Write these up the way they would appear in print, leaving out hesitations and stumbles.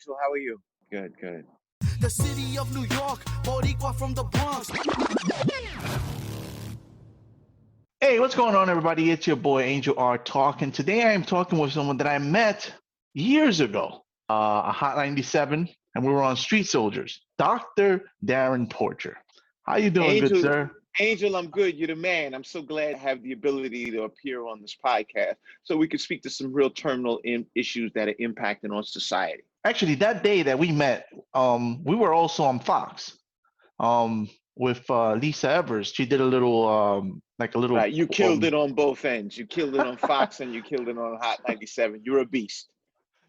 Angel. How are you? Good, good. The city of New York, Boricua from the Bronx. Hey, what's going on, everybody? It's your boy Angel R talking. Today I am talking with someone that I met years ago, a Hot 97, and we were on Street Soldiers. Dr. Darrin Porcher. How you doing, Angel, good sir? Angel, I'm good. You're the man. I'm so glad to have the ability to appear on this podcast so we can speak to some real terminal issues that are impacting on society. Actually, that day that we met, we were also on Fox with Lisa Evers. She did a little, Right, you killed it on both ends. You killed it on Fox and you killed it on Hot 97. You're a beast.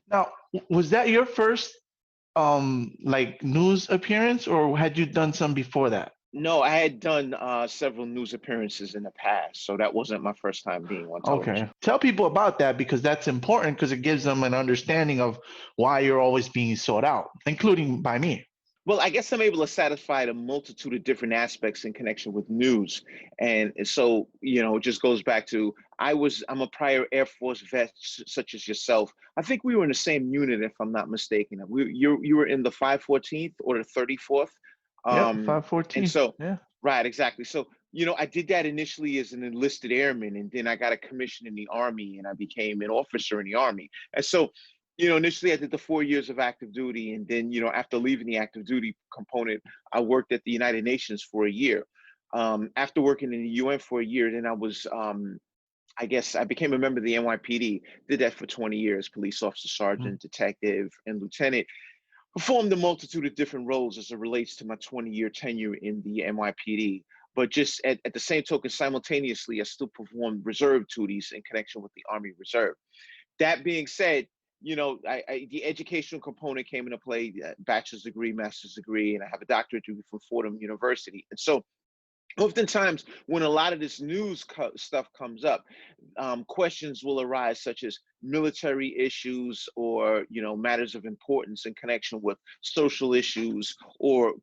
Now, was that your first news appearance, or had you done some before that? No, I had done several news appearances in the past, so that wasn't my first time being on television. Okay. Tell people about that, because that's important, because it gives them an understanding of why you're always being sought out, including by me. Well, I guess I'm able to satisfy a multitude of different aspects in connection with news. And so, it just goes back to, I'm a prior Air Force vet such as yourself. I think we were in the same unit, if I'm not mistaken. You were in the 514th or the 34th. Yeah, 514. And so, yeah. Right, exactly. So, I did that initially as an enlisted airman, and then I got a commission in the Army, and I became an officer in the Army. And so, initially I did the 4 years of active duty, and then, after leaving the active duty component, I worked at the United Nations for a year. After working in the UN for a year, then I was, I guess I became a member of the NYPD, did that for 20 years, police officer, sergeant, detective, and lieutenant. Performed a multitude of different roles as it relates to my 20-year tenure in the NYPD. But just at the same token, simultaneously, I still performed reserve duties in connection with the Army Reserve. That being said, the educational component came into play, bachelor's degree, master's degree, and I have a doctorate degree from Fordham University. And so oftentimes, when a lot of this news stuff comes up, questions will arise such as military issues or, matters of importance in connection with social issues or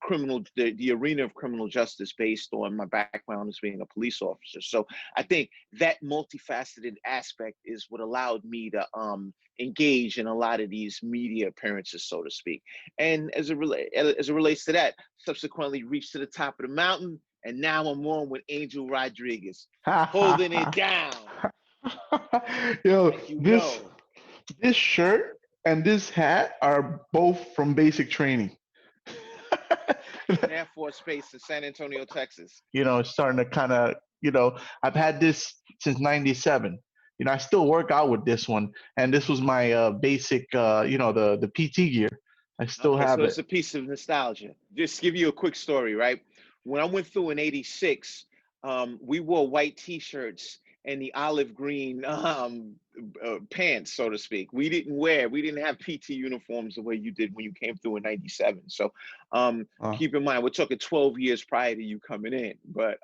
the arena of criminal justice based on my background as being a police officer. So I think that multifaceted aspect is what allowed me to engage in a lot of these media appearances, so to speak. And as it relates to that, subsequently reached to the top of the mountain. And now I'm on with Angel Rodriguez, holding it down. Yo, this shirt and this hat are both from basic training. Air Force Base in San Antonio, Texas. It's starting to kind of, I've had this since 97. I still work out with this one. And this was my basic, the PT gear. I still have it. So it's a piece of nostalgia. Just give you a quick story, right? When I went through in '86, we wore white T-shirts and the olive green pants, so to speak. We didn't have PT uniforms the way you did when you came through in '97. So keep in mind, we're talking 12 years prior to you coming in. But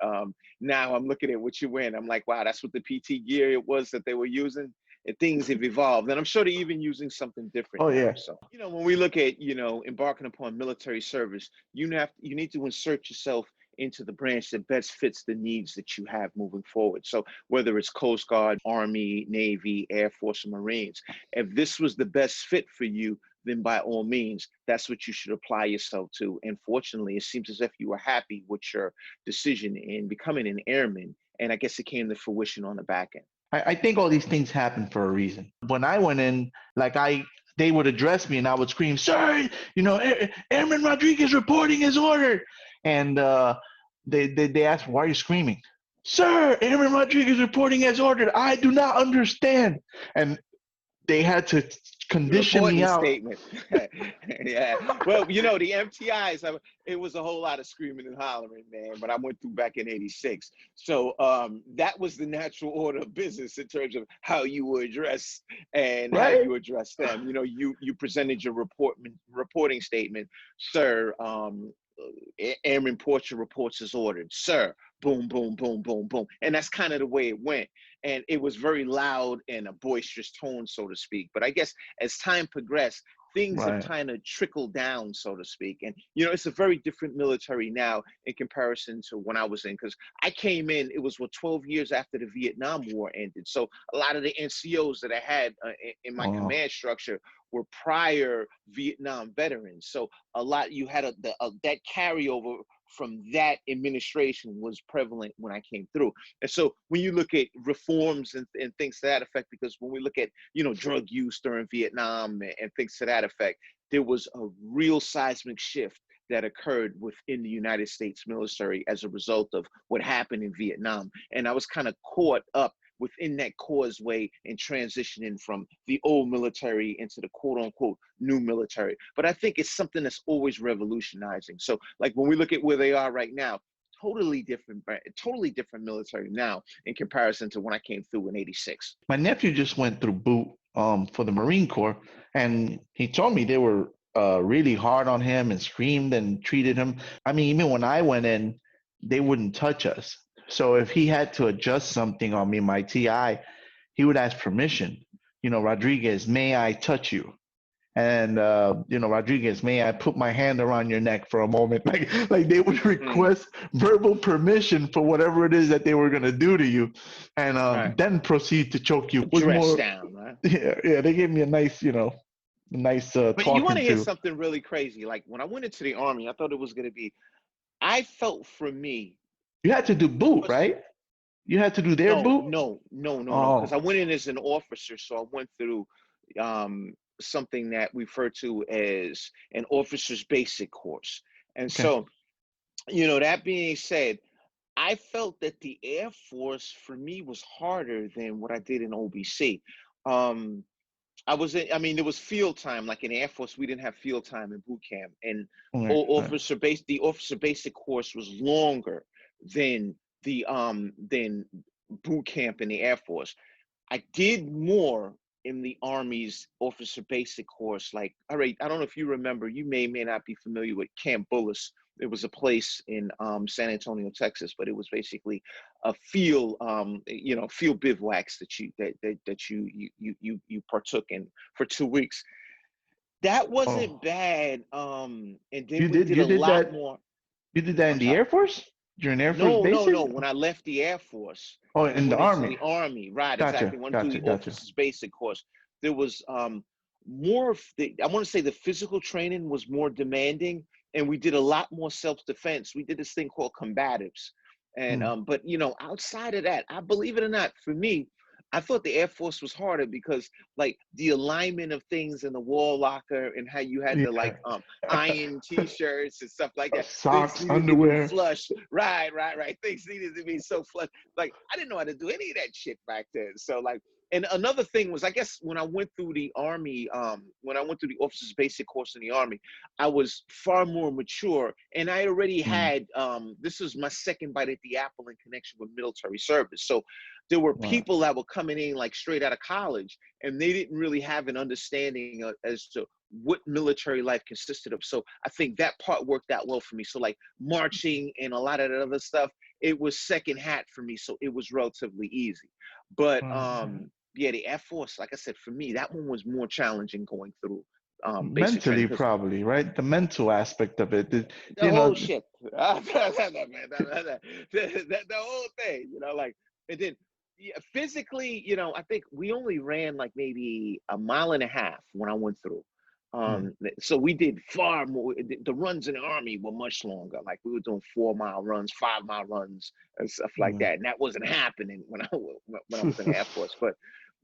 now I'm looking at what you're wearing. I'm like, wow, that's what the PT gear it was that they were using. And things have evolved, and I'm sure they're even using something different. Oh yeah. So when we look at embarking upon military service, you need to insert yourself into the branch that best fits the needs that you have moving forward. So whether it's Coast Guard, Army, Navy, Air Force, or Marines, if this was the best fit for you, then by all means, that's what you should apply yourself to. And fortunately, it seems as if you were happy with your decision in becoming an airman, and I guess it came to fruition on the back end. I think all these things happen for a reason. When I went in, they would address me and I would scream, "Sir, Airman Rodriguez reporting is ordered." And they asked, "Why are you screaming?" "Sir, Airman Rodriguez reporting as ordered. I do not understand." And they had to condition me out. Statement. Yeah. Well, the MTIs, it was a whole lot of screaming and hollering, man, but I went through back in '86. So that was the natural order of business in terms of how you were addressed and how you addressed them. You presented your reporting statement, "Sir, Darrin Porcher reports as ordered. Sir, boom, boom, boom, boom, boom." And that's kind of the way it went. And it was very loud and a boisterous tone, so to speak. But I guess as time progressed, things have Right. kind of trickled down, so to speak. And, it's a very different military now in comparison to when I was in, because I came in, it was 12 years after the Vietnam War ended. So a lot of the NCOs that I had in my Oh, command structure were prior Vietnam veterans. So a lot, you had that carryover from that administration was prevalent when I came through. And so when you look at reforms and things to that effect, because when we look at, drug use during Vietnam and things to that effect, there was a real seismic shift that occurred within the United States military as a result of what happened in Vietnam. And I was kind of caught up within that causeway and transitioning from the old military into the quote unquote new military. But I think it's something that's always revolutionizing. So like when we look at where they are right now, totally different military now in comparison to when I came through in '86. my nephew just went through boot for the Marine Corps, and he told me they were really hard on him and screamed and treated him. I mean, even when I went in, they wouldn't touch us. So if he had to adjust something on me, my TI, he would ask permission. Rodriguez, may I touch you? And Rodriguez, may I put my hand around your neck for a moment? Like they would request verbal permission for whatever it is that they were gonna do to you, and Right. then proceed to choke you. It was Dress more, down, right? yeah. They gave me a nice, But you want talking to hear to. something really crazy? Like when I went into the Army, I thought it was going to be, I felt for me, You had to do boot, was right? You had to do their no, boot. no, no, no, no, because I Oh, went in as an officer, so I went through something that we refer to as an officer's basic course. And okay. so, that being said, I felt that the Air Force for me was harder than what I did in OBC. Um, I mean, there was field time. Like in Air Force, we didn't have field time in boot camp, and All right, all right. the officer basic course was longer than than boot camp in the Air Force. I did more in the Army's officer basic course. Like, all right, I don't know if you remember, you may not be familiar with Camp Bullis. It was a place in San Antonio, Texas, but it was basically a field, field bivouacs that you partook in for 2 weeks. That Oh, wasn't bad. And you then we did did you a did lot that more. you did that in I'm the sorry. Air Force during Air Force No, no, bases? no. When I left the Air Force Oh, and in the went into the Army. Army, right, Gotcha, exactly, went through gotcha, the gotcha. officer's basic course, there was more of the, I want to say the physical training was more demanding, and we did a lot more self-defense. We did this thing called combatives. And Mm. but outside of that, I believe it or not, for me, I thought the Air Force was harder because like the alignment of things in the wall locker and how you had to like Yeah. iron t-shirts and stuff like that. Things Socks, needed to be underwear. flush. Right, right, right. Things needed to be so flush. Like I didn't know how to do any of that shit back then. So like, and another thing was, I guess when I went through the Army, when I went through the officer's basic course in the Army, I was far more mature, and I already Mm. had this was my second bite at the apple in connection with military service. So there were Right. people that were coming in like straight out of college, and they didn't really have an understanding as to what military life consisted of. So I think that part worked out well for me. So like marching and a lot of that other stuff, it was second hat for me. So it was relatively easy. But Right. yeah, the Air Force, like I said, for me, that one was more challenging going through basic training Mentally, because probably, right? The mental aspect of it. the You whole know, shit, the whole thing, like, and then yeah, physically, I think we only ran like maybe a mile and a half when I went through. mm, So we did far more. The runs in the Army were much longer. Like we were doing 4 mile runs, 5 mile runs, and stuff like mm. that. And that wasn't happening when I was in the Air Force. But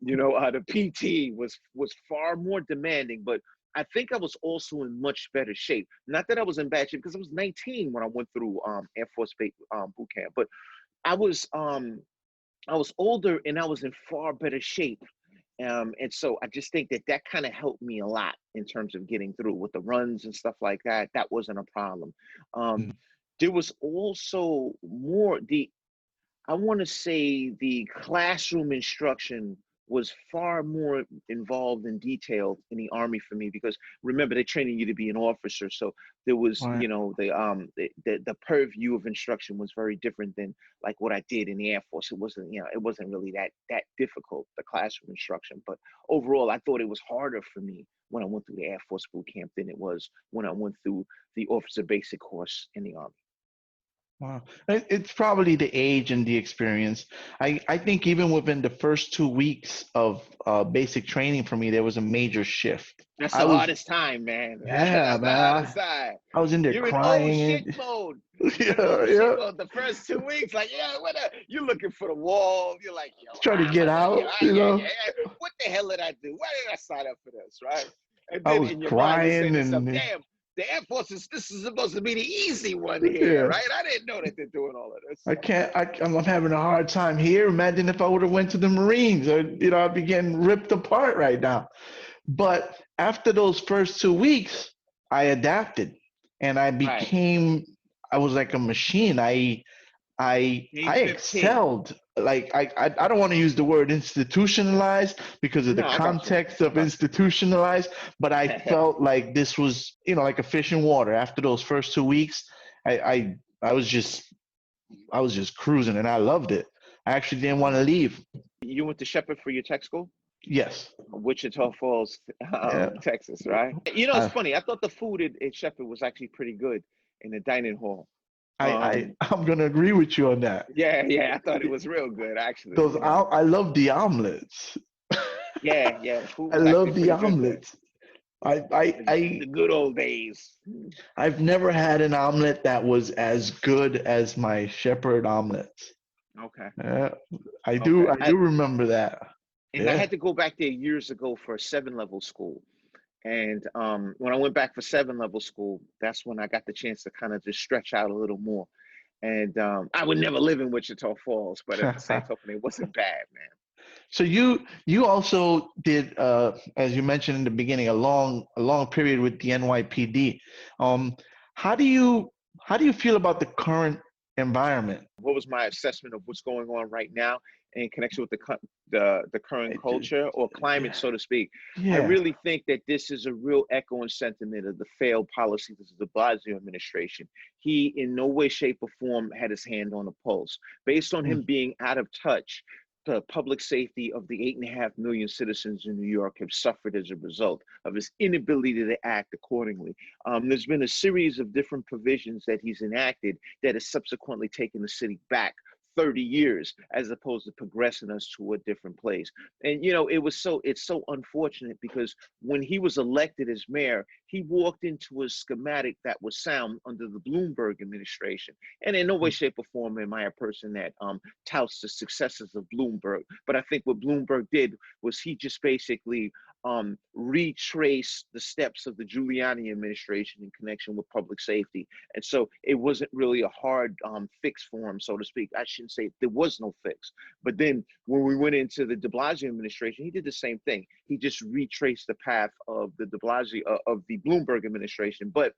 the PT was far more demanding. But I think I was also in much better shape. Not that I was in bad shape because I was 19 when I went through Air Force boot camp, but I was um I was older and I was in far better shape. And so I just think that that kind of helped me a lot in terms of getting through with the runs and stuff like that. That wasn't a problem. Um, Mm. there was also more I want to say the classroom instruction was far more involved and detailed in the Army for me, because remember, they're training you to be an officer. So there was, Right. the purview of instruction was very different than like what I did in the Air Force. It wasn't really that difficult, the classroom instruction. But overall, I thought it was harder for me when I went through the Air Force boot camp than it was when I went through the officer basic course in the Army. Wow. It's probably the age and the experience. I think even within the first 2 weeks of basic training for me, there was a major shift. That's I the was, hardest time, man. yeah, That's the hardest man. time. I was in there You're in oh crying shit and mode. You're in yeah, oh shit yeah. mode. The first 2 weeks, like, yeah, you're looking for the wall. You're like, yo, Trying to how am get I gonna, out, you know. what the hell did I do? Why did I sign up for this, right? And I then was in your mind, you're saying crying to yourself, and damn, the Air Force this is supposed to be the easy one here, yeah. right? I didn't know that they're doing all of this. I can't. I'm having a hard time here. Imagine if I would have went to the Marines, or I'd be getting ripped apart right now. But after those first 2 weeks, I adapted, and Right. I was like a machine. I K-15. excelled. Like I don't want to use the word institutionalized because of the No, I got you. context I of got institutionalized, but I you. felt like this was, like a fish in water. After those first 2 weeks, I was just cruising and I loved it. I actually didn't want to leave. You went to Shepherd for your tech school? Yes. Wichita Falls, Yeah. Texas, right? It's I funny. I thought the food at Shepherd was actually pretty good in the dining hall. I Um, I'm gonna agree with you on that. yeah, I thought it was real good, actually. I love the omelets. Yeah, the food I was actually love the pretty good there. omelets. I I The I good old days. I've never had an omelet that was as good as my shepherd omelets. Okay, Yeah, I do okay. I do remember that. And I Yeah. had to go back there years ago for a 7 level school. And when I went back for 7 level school, that's when I got the chance to kind of just stretch out a little more. And I would never live in Wichita Falls, but at the same token, it wasn't bad, man. So you also did, as you mentioned in the beginning, a long period with the NYPD. Um, how do you how do you feel about the current environment? What was my assessment of what's going on right now in connection with the current It just- culture or climate, so to speak? I yeah. really think that this is a real echo and sentiment of the failed policies of the Deblasio administration. He, in no way, shape, or form, had his hand on the pulse. Based on him Mm, being out of touch, the public safety of the 8.5 million citizens in New York have suffered as a result of his inability to act accordingly. There's been a series of different provisions that he's enacted that has subsequently taken the city back 30 years as opposed to progressing us to a different place. And it's so unfortunate because when he was elected as mayor, he walked into a schematic that was sound under the Bloomberg administration. And in no way, mm, shape, or form am I a person that touts the successes of Bloomberg. But I think what Bloomberg did was he just basically retrace the steps of the Giuliani administration in connection with public safety. And so it wasn't really a hard fix for him, so to speak. I shouldn't say there was no fix. But then when we went into the de Blasio administration, he did the same thing. He just retraced the path of the de Blasio, of the Bloomberg administration. But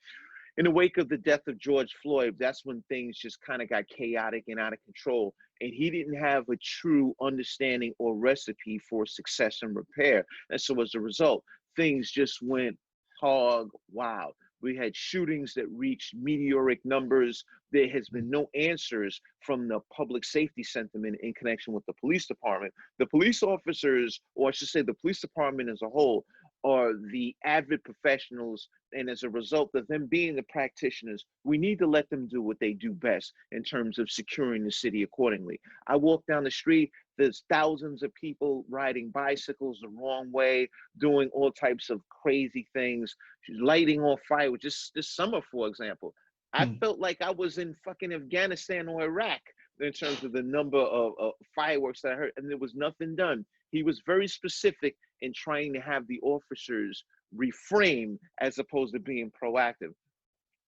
in the wake of the death of George Floyd, that's when things just kind of got chaotic and out of control. And he didn't have a true understanding or recipe for success and repair. And so as a result, things just went hog wild. We had shootings that reached meteoric numbers. There has mm. been no answers from the public safety sentiment in connection with the police department. The police officers, or I should say the police department as a whole, are the avid professionals, and as a result of them being the practitioners, we need to let them do what they do best in terms of securing the city accordingly. I walk down the street, there's thousands of people riding bicycles the wrong way, doing all types of crazy things, lighting on fire. Just this summer, for example, I Mm. felt like I was in fucking Afghanistan or Iraq in terms of the number of fireworks that I heard, and there was nothing done. He was very specific in trying to have the officers reframe as opposed to being proactive.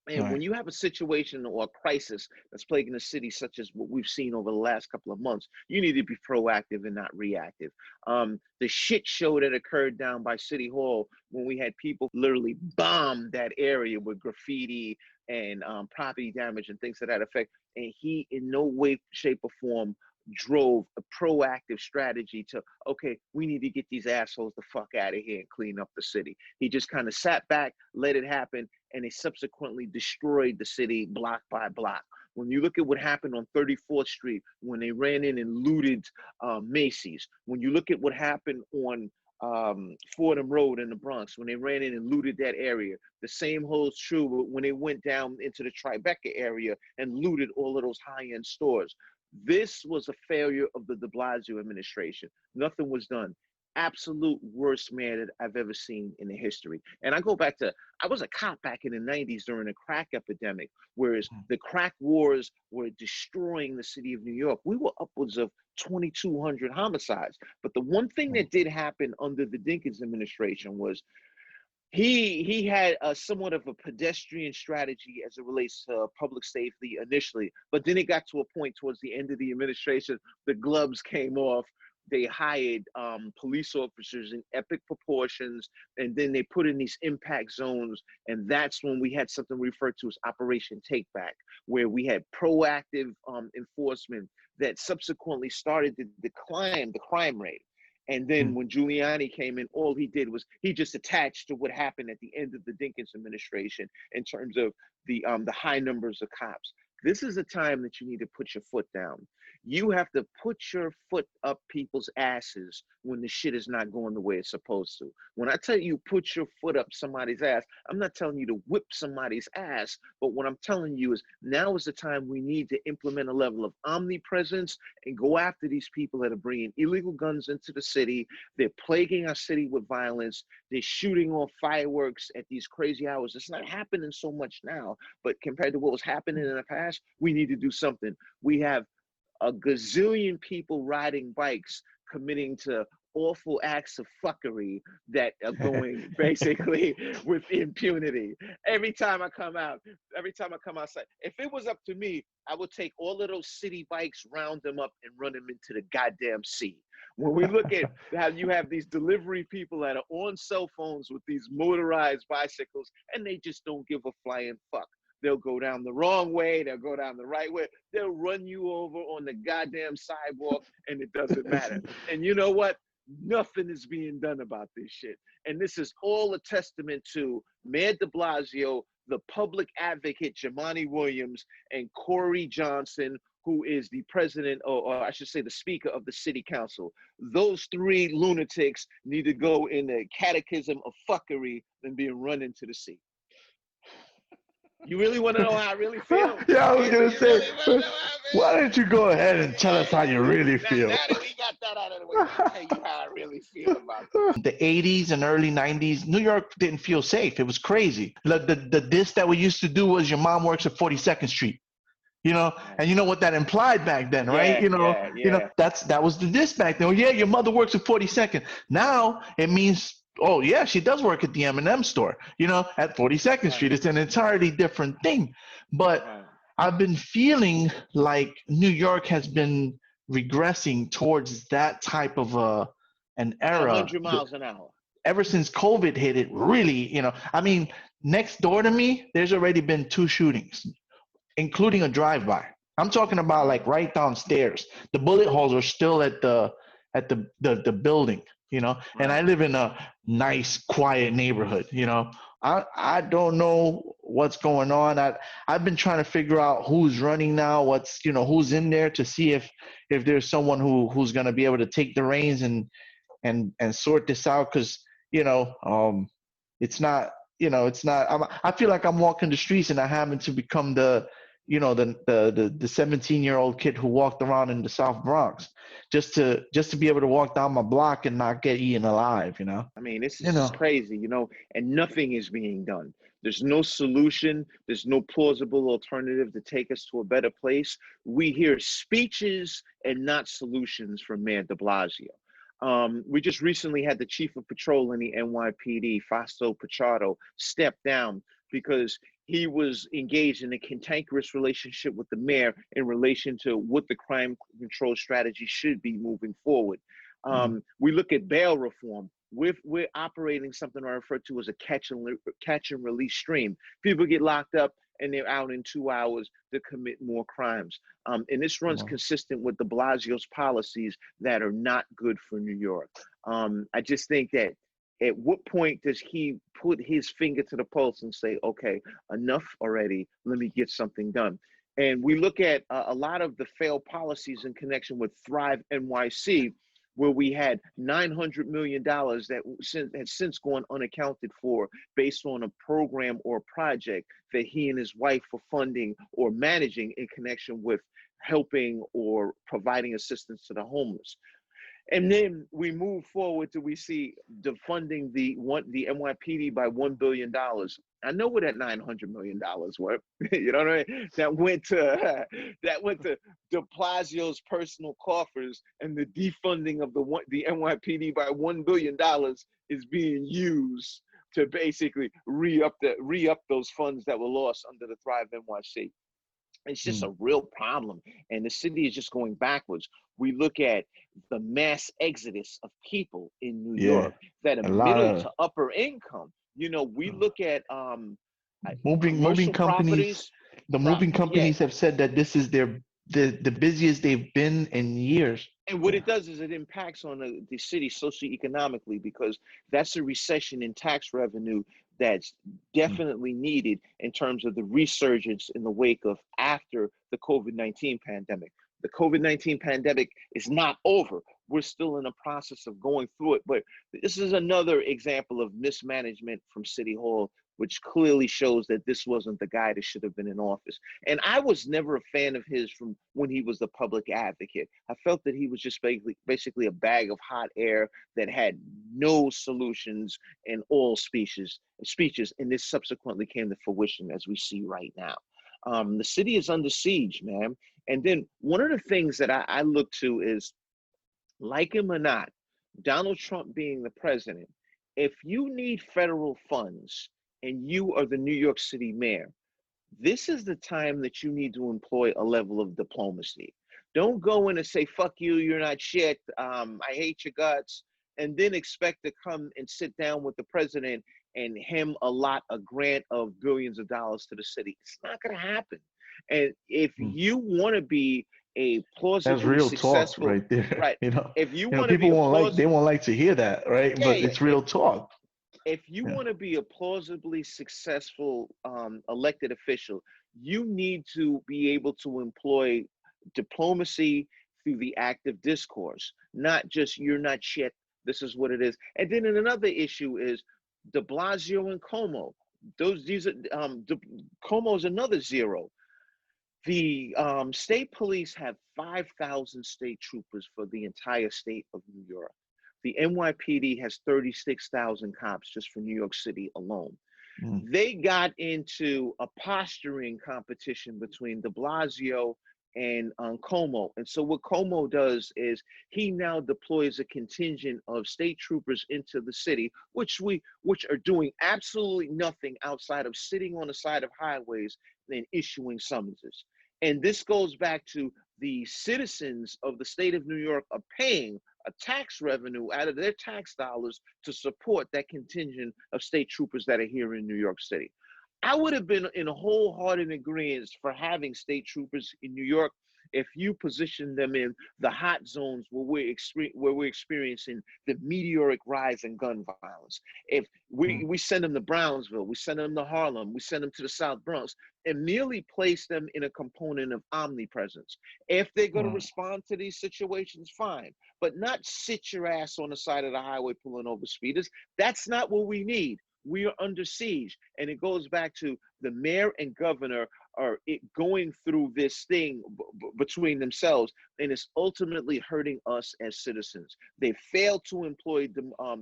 All And when right. you have a situation or a crisis that's plaguing the city, such as what we've seen over the last couple of months, you need to be proactive and not reactive. The shit show that occurred down by City Hall when we had people literally bomb that area with graffiti and property damage and things to that effect. And he, in no way, shape, or form, drove a proactive strategy to, okay, we need to get these assholes the fuck out of here and clean up the city. He just kind of sat back, let it happen, and they subsequently destroyed the city block by block. When you look at what happened on 34th Street, when they ran in and looted Macy's, when you look at what happened on Fordham Road in the Bronx, when they ran in and looted that area, the same holds true when they went down into the Tribeca area and looted all of those high-end stores. This was a failure of the Deblasio administration. Nothing was done. Absolute worst man that I've ever seen in the history. And I go back to, I was a cop back in the 90s during the crack epidemic, whereas the crack wars were destroying the city of New York. We were upwards of 2,200 homicides. But the one thing that did happen under the Dinkins administration was he had a somewhat of a pedestrian strategy as it relates to public safety initially, but then it got to a point towards the end of the administration, the gloves came off. They hired police officers in epic proportions, and then they put in these impact zones, and that's when we had something referred to as Operation Takeback, where we had proactive enforcement that subsequently started to decline the crime rate. And then when Giuliani came in, all he did was he just attached to what happened at the end of the Dinkins administration in terms of the high numbers of cops. This is a time that you need to put your foot down. You have to put your foot up people's asses when the shit is not going the way it's supposed to. When I tell you put your foot up somebody's ass, I'm not telling you to whip somebody's ass, but what I'm telling you is now is the time we need to implement a level of omnipresence and go after these people that are bringing illegal guns into the city. They're plaguing our city with violence. They're shooting off fireworks at these crazy hours. It's not happening so much now, but compared to what was happening in the past, we need to do something. We have a gazillion people riding bikes committing to awful acts of fuckery that are going basically with impunity. Every time I come outside, if it was up to me, I would take all of those city bikes, round them up, and run them into the goddamn sea. When we look at how you have these delivery people that are on cell phones with these motorized bicycles, and they just don't give a flying fuck. They'll go down the wrong way. They'll go down the right way. They'll run you over on the goddamn sidewalk, and it doesn't matter. And you know what? Nothing is being done about this shit. And this is all a testament to Mayor de Blasio, the public advocate, Jumaane Williams, and Corey Johnson, who is the president, or I should say the speaker of the city council. Those three lunatics need to go in the catechism of fuckery and being run into the sea. You really want to know how I really feel? Yeah, I was going to say, why don't you go ahead and tell us how you really feel? Now that we got that out of the way, I'll tell you how I really feel about this. The 80s and early 90s, New York didn't feel safe. It was crazy. The diss that we used to do was your mom works at 42nd Street. You know, and you know what that implied back then, right? Yeah, You know, that was the diss back then. Oh, yeah, your mother works at 42nd. Now it means, oh yeah, she does work at the M&M store, you know, at 42nd Street. It's an entirely different thing. But I've been feeling like New York has been regressing towards that type of an era. 100 miles an hour. Ever since COVID hit, it really, you know, I mean, next door to me, there's already been 2 shootings, including a drive-by. I'm talking about like right downstairs. The bullet holes are still at the building, you know, and I live in a nice, quiet neighborhood, you know. I don't know what's going on. I've been trying to figure out who's running now, who's in there, to see if there's someone who's going to be able to take the reins and sort this out, because, you know, it's not, I feel like I'm walking the streets and I happen to become the 17-year-old kid who walked around in the South Bronx just to be able to walk down my block and not get eaten alive, you know? I mean, this is crazy, you know, and nothing is being done. There's no solution. There's no plausible alternative to take us to a better place. We hear speeches and not solutions from Mayor de Blasio. We just recently had the chief of patrol in the NYPD, Fausto Pichardo, step down because he was engaged in a cantankerous relationship with the mayor in relation to what the crime control strategy should be moving forward. We look at bail reform. We're operating something I refer to as a catch and release stream. People get locked up and they're out in 2 hours to commit more crimes. And this runs Wow. consistent with de Blasio's policies that are not good for New York. I just think that at what point does he put his finger to the pulse and say, okay, enough already, let me get something done? And we look at a lot of the failed policies in connection with Thrive NYC, where we had $900 million that has since gone unaccounted for based on a program or project that he and his wife were funding or managing in connection with helping or providing assistance to the homeless. And then we move forward to we see defunding the NYPD by $1 billion. I know where that $900 million went. You know what I mean? That went to De Blasio's personal coffers, and the defunding of the NYPD by $1 billion is being used to basically re-up those funds that were lost under the Thrive NYC. It's just a real problem, and the city is just going backwards. We look at the mass exodus of people in New York that are a lot middle of to upper income. You know, we look at moving commercial companies. properties. The moving Yeah, companies have said that this is the busiest they've been in years. and what it does is it impacts on the city socioeconomically, because that's a recession in tax revenue that's definitely needed in terms of the resurgence in the wake of after the COVID-19 pandemic. The COVID-19 pandemic is not over. We're still in the process of going through it, but this is another example of mismanagement from City Hall, which clearly shows that this wasn't the guy that should have been in office. And I was never a fan of his from when he was the public advocate. I felt that he was just basically a bag of hot air that had no solutions in all speeches, and this subsequently came to fruition as we see right now. The city is under siege, man. And then one of the things that I look to is, like him or not, Donald Trump being the president, if you need federal funds and you are the New York City mayor, this is the time that you need to employ a level of diplomacy. Don't go in and say, fuck you, you're not shit, I hate your guts, and then expect to come and sit down with the president and him allot a grant of billions of dollars to the city. It's not going to happen. And if you want to be a That's plausibly real talk successful, right there. right? If you want to be People a they won't like to hear that, right? yeah, But yeah. it's real talk. If you Yeah. want to be a plausibly successful elected official, you need to be able to employ diplomacy through the active discourse, not just you're not shit, this is what it is. And then another issue is de Blasio and Como. These are Como is another zero. The state police have 5,000 state troopers for the entire state of New York. The NYPD has 36,000 cops just for New York City alone. They got into a posturing competition between de Blasio and Como. And so what Como does is he now deploys a contingent of state troopers into the city, which are doing absolutely nothing outside of sitting on the side of highways and issuing summonses. And this goes back to the citizens of the state of New York are paying a tax revenue out of their tax dollars to support that contingent of state troopers that are here in New York City. I would have been in a wholehearted agreement for having state troopers in New York if you position them in the hot zones where we're experiencing the meteoric rise in gun violence. If we send them to Brownsville, we send them to Harlem, we send them to the South Bronx, and merely place them in a component of omnipresence. If they're going to respond to these situations, fine, but not sit your ass on the side of the highway pulling over speeders. That's not what we need. We are under siege. And it goes back to the mayor and governor are going through this thing between themselves, and it's ultimately hurting us as citizens. They failed to employ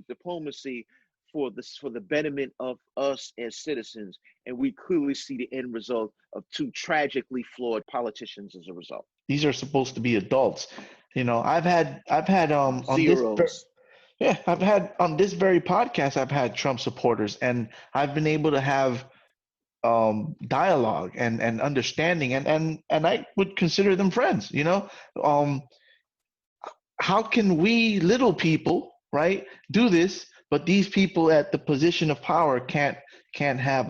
diplomacy for the betterment of us as citizens, and we clearly see the end result of two tragically flawed politicians as a result. These are supposed to be adults. I've had on Zeros. I've had on this very podcast, I've had Trump supporters, and I've been able to have dialogue and understanding, and I would consider them friends. How can we little people, right, do this, but these people at the position of power can't have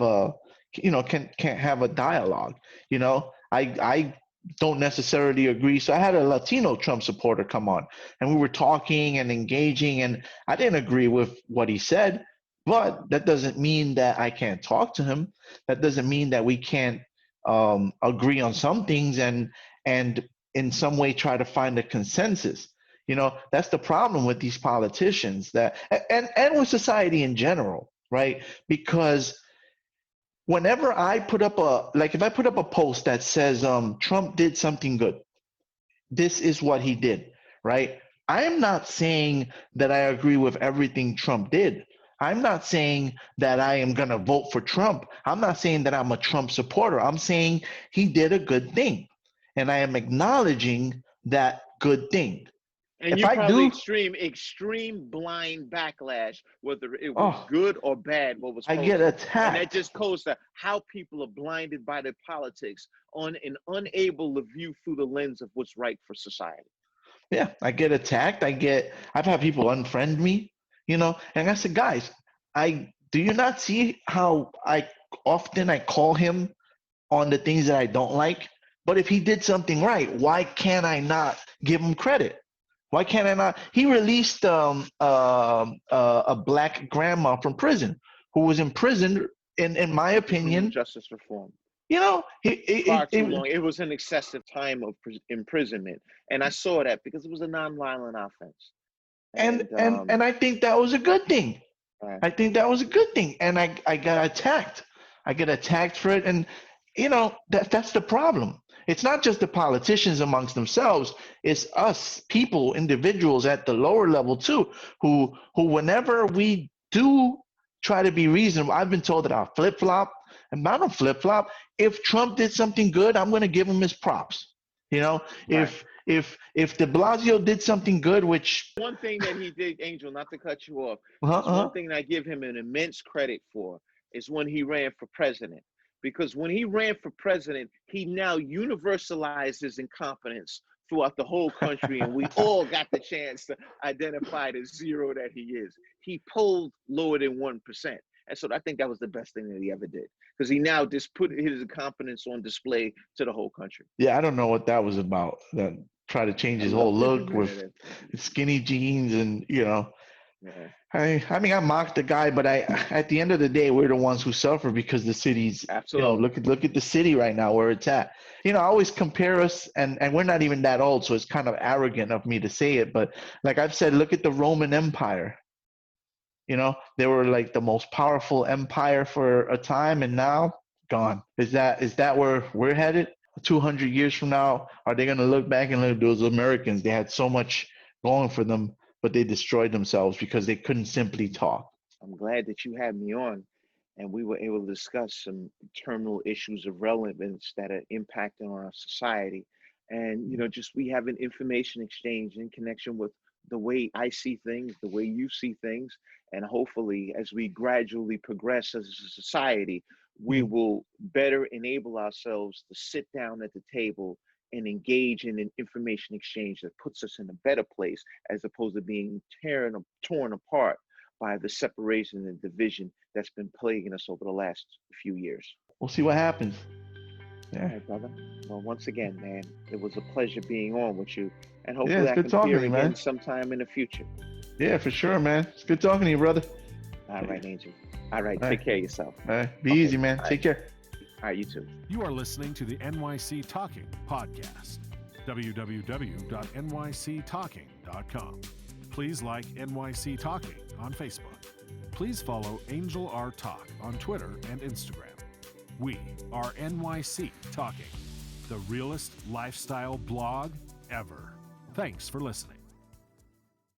can't have a dialogue. I don't necessarily agree. So I had a Latino Trump supporter come on, and we were talking and engaging, and I didn't agree with what he said, but that doesn't mean that I can't talk to him. That doesn't mean that we can't agree on some things and in some way try to find a consensus. That's the problem with these politicians and with society in general, right? Because whenever I put up if I put up a post that says Trump did something good, this is what he did, right? I am not saying that I agree with everything Trump did. I'm not saying that I am going to vote for Trump. I'm not saying that I'm a Trump supporter. I'm saying he did a good thing, and I am acknowledging that good thing. And If you I probably do, extreme blind backlash, whether it was oh, good or bad, what was I get posted. And that attacked. just goes to how people are blinded by their politics and unable to view through the lens of what's right for society. Yeah, I get attacked. I've had people unfriend me, and I said, guys, do you not see how often I call him on the things that I don't like? But if he did something right, why can't I not give him credit? Why can't I not? He released a black grandma from prison who was imprisoned, in my Criminal opinion. justice reform. He Far too long. It was an excessive time of imprisonment, and I saw that because it was a nonviolent offense. and I think that was a good thing. Right. I think that was a good thing, and I got attacked. I get attacked for it, and that's the problem. It's not just the politicians amongst themselves; it's us, people, individuals at the lower level too, who whenever we do try to be reasonable, I've been told that I flip flop, and I don't flip flop. If Trump did something good, I'm going to give him his props. Right. If Deblasio did something good, which one thing that he did, Angel, not to cut you off, one thing that I give him an immense credit for is when he ran for president. Because when he ran for president, he now universalized his incompetence throughout the whole country, and we all got the chance to identify the zero that he is. He polled lower than 1%. And so I think that was the best thing that he ever did, because he now just put his incompetence on display to the whole country. Yeah, I don't know what that was about. That try to change his whole look with skinny jeans and Yeah. I mean, I mocked the guy, but at the end of the day, we're the ones who suffer because the city's, Absolutely. look at the city right now where it's at. I always compare us, and we're not even that old, so it's kind of arrogant of me to say it, but like I've said, look at the Roman Empire. They were like the most powerful empire for a time, and now gone. Is that where we're headed? 200 years from now, are they going to look back and look at those Americans? They had so much going for them, but they destroyed themselves because they couldn't simply talk. I'm glad that you had me on and we were able to discuss some terminal issues of relevance that are impacting on our society. And, just we have an information exchange in connection with the way I see things, the way you see things. And hopefully, as we gradually progress as a society, we will better enable ourselves to sit down at the table and engage in an information exchange that puts us in a better place, as opposed to being torn apart by the separation and division that's been plaguing us over the last few years. We'll see what happens. Yeah. All right, brother. Well, once again, man, it was a pleasure being on with you, and hopefully it's I good can talking appear to you, again man. sometime in the future. Yeah, for sure, man. It's good talking to you, brother. All right, Angel. All right, take care of yourself. All right, be easy, man. Take care. All right, you too. You are listening to the NYC Talking podcast. www.nyctalking.com. Please like NYC Talking on Facebook. Please follow Angel R. Talk on Twitter and Instagram. We are NYC Talking, the realest lifestyle blog ever. Thanks for listening.